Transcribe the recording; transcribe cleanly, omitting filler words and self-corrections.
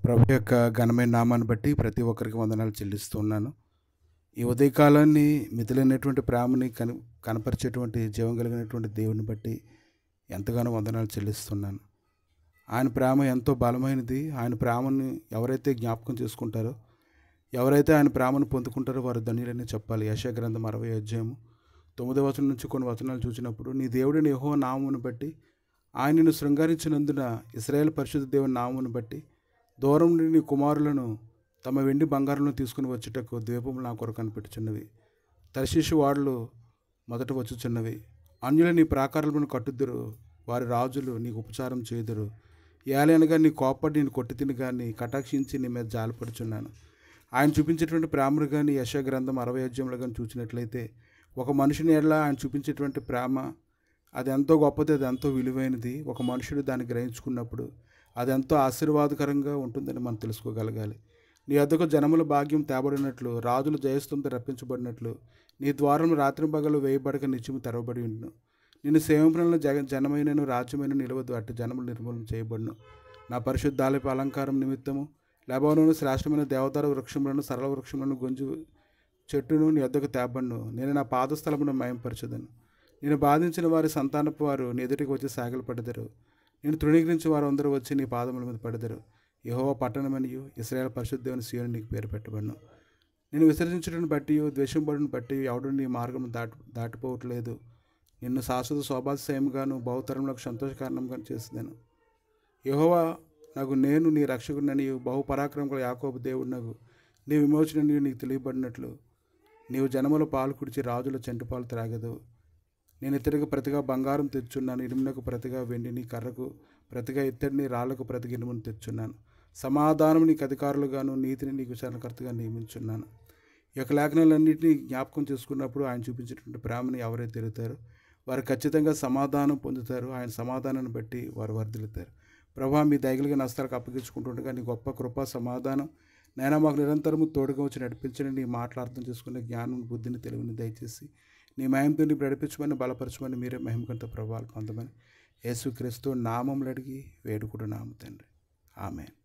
ప్రభు యొక్క ఘనమైన నామాన్ని బట్టి ప్రతి ఒక్కరికి వందనాలు చెల్లిస్తున్నాను. ఈ ఉదయకాలాన్ని మితిలేనటువంటి ప్రేమని కనపరిచేటువంటి జీవం కలిగినటువంటి దేవుని బట్టి ఎంతగానో వందనాలు చెల్లిస్తున్నాను. ఆయన ప్రేమ ఎంతో బలమైనది. ఆయన ప్రేమని ఎవరైతే జ్ఞాపకం చేసుకుంటారో, ఎవరైతే ఆయన ప్రేమను పొందుకుంటారో వారు ధన్యులని చెప్పాలి. యెషయా గ్రంథం 60వ అధ్యాయం 9వ వచనం నుంచి కొన్ని వచనాలు చూసినప్పుడు, నీ దేవుడిని యెహోవా నామమును బట్టి ఆయనను శృంగారించినందున ఇశ్రాయేలు పరిశుద్ధ దేవుని నామమును బట్టి దూరం నుండి నీ కుమారులను తమ వెండి బంగారులను తీసుకుని వచ్చుటకు ద్వీపములు నా కొరకు కనిపెట్టుచున్నవి. తర్షీషు వాడలు మొదట వచ్చుచున్నవి. అన్యులు నీ ప్రాకారాలను కట్టుదురు, వారి రాజులు నీకు ఉపచారం చేయుదురు. ఏలైనగా నీ కోప్పటి నేను కొట్టి తిని కానీ కటాక్షించి నీ మీద జాలిపడుచున్నాను. ఆయన చూపించేటువంటి ప్రేమను కానీ యెషయా గ్రంథం 60వ అధ్యాయంలో కానీ చూసినట్లయితే, ఒక మనిషిని ఎడల ఆయన చూపించేటువంటి ప్రేమ అది ఎంతో గొప్పది, అది ఎంతో విలువైనది. ఒక మనుషుడు దాన్ని గ్రహించుకున్నప్పుడు అది ఎంతో ఆశీర్వాదకరంగా ఉంటుందని మనం తెలుసుకోగలగాలి. నీ వద్దకు జనముల భాగ్యం తేబడినట్లు, రాజులు జయస్థంతో రప్పించబడినట్లు, నీ ద్వారం రాత్రి పగలు వేయబడక నిత్యము తెరవబడి ఉండును. నిన్ను సేవింపులను జనమైనను రాజ్యమైన నిలవద్దు, అట్టి జనములు నిర్మూలన చేయబడును. నా పరిశుద్ధాలపు అలంకారం నిమిత్తము లెబానోను శ్రేష్టమైన దేవదార వృక్షములను సరళ వృక్షములను గొంజు చెట్టును నీ వద్దకు తేబడును. నేను నా పాదస్థలమును మయంపరచదను. నేను బాధించిన వారి సంతానపు వారు నీ ఎదుటికి వచ్చి సాగిలపడెదరు. నేను తృణీకరించి వారు అందరూ వచ్చి నీ పాదముల మీద పడెదరు. యెహోవా పట్టణమనియు ఇశ్రాయేలు పరిశుద్ధ దేవుని సీయోను నీకు పేరు పెట్టబడును. నేను విసర్జించడం బట్టి ద్వేషంపడిని బట్టి ఎవడు నీ మార్గం దాటిపోవట్లేదు. నిన్ను శాశ్వత శోభాతిశయముగాను బహుతరములకు సంతోషకారణంగా చేసినాను. యెహోవా నాకు నేను నీ రక్షకుడిననియు బహుపరాక్రమకుల యాకోబు దేవుడినగు నీ విమోచననియు నీకు తెలియబడినట్లు నీవు జనముల పాలు కుడిచి రాజుల చెంటుపాలు త్రాగదవు. నేను ఇతడికి ప్రతిగా బంగారం తెచ్చున్నాను, ఇనుమునకు ప్రతిగా వెండిని, కర్రకు ప్రతిగా ఇత్తడిని, రాళ్లకు ప్రతిగా ఇనుమును తెచ్చున్నాను. సమాధానం నీకు అధికారులుగాను నీతిని నీకు విచారణకర్తగా నియమించున్నాను. ఈ యొక్క లేఖనాలన్నింటినీ జ్ఞాపకం చేసుకున్నప్పుడు ఆయన చూపించినటువంటి ప్రేమని ఎవరైతే ఎరుగుతారో వారు ఖచ్చితంగా సమాధానం పొందుతారు. ఆయన సమాధానాన్ని బట్టి వారు వర్ధిల్లుతారు. ప్రభా, మీ దయగలిగిన హస్తాలకు అప్పగించుకుంటుండగా నీ గొప్ప కృపా సమాధానం నైనా మాకు నిరంతరము తోడుగా వచ్చి నడిపించండి. నీ మాటలు అర్థం చేసుకునే జ్ఞానం, బుద్ధిని, తెలివిని దయచేసి నీ మహిమతో నీ నడిపించమని బలపరచమని మీరే మహిమకంత ప్రభావాలు పొందమని యేసుక్రీస్తు నామములు అడిగి వేడుకుంటున్నాము తండ్రి. ఆమేన్.